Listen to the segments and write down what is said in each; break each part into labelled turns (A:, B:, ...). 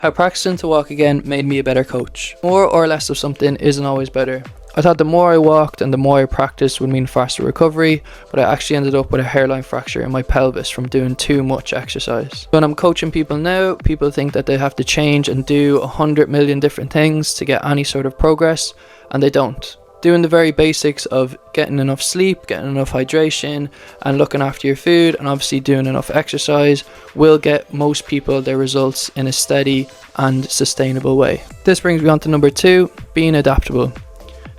A: How practicing to walk again made me a better coach. More or less of something isn't always better. I thought the more I walked and the more I practiced would mean faster recovery, but I actually ended up with a hairline fracture in my pelvis from doing too much exercise. When I'm coaching people now, people think that they have to change and do 100 million different things to get any sort of progress, and they don't. Doing the very basics of getting enough sleep, getting enough hydration, and looking after your food, and obviously doing enough exercise will get most people their results in a steady and sustainable way. This brings me on to number 2, being adaptable.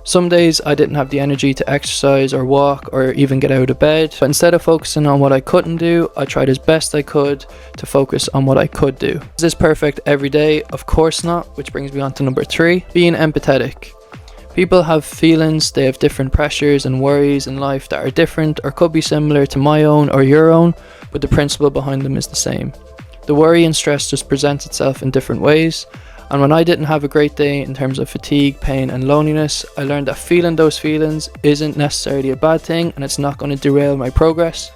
A: Some days I didn't have the energy to exercise or walk or even get out of bed, but instead of focusing on what I couldn't do, I tried as best I could to focus on what I could do. Is this perfect every day? Of course not, which brings me on to number 3, being empathetic. People have feelings, they have different pressures and worries in life that are different or could be similar to my own or your own, but the principle behind them is the same. The worry and stress just presents itself in different ways. And when I didn't have a great day in terms of fatigue, pain and loneliness, I learned that feeling those feelings isn't necessarily a bad thing, and it's not going to derail my progress,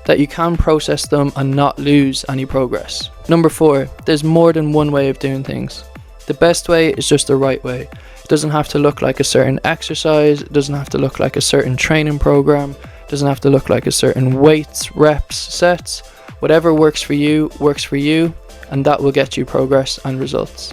A: that you can process them and not lose any progress. Number 4, there's more than one way of doing things. The best way is just the right way. It doesn't have to look like a certain exercise, it doesn't have to look like a certain training program, it doesn't have to look like a certain weights, reps, sets. Whatever works for you, and that will get you progress and results.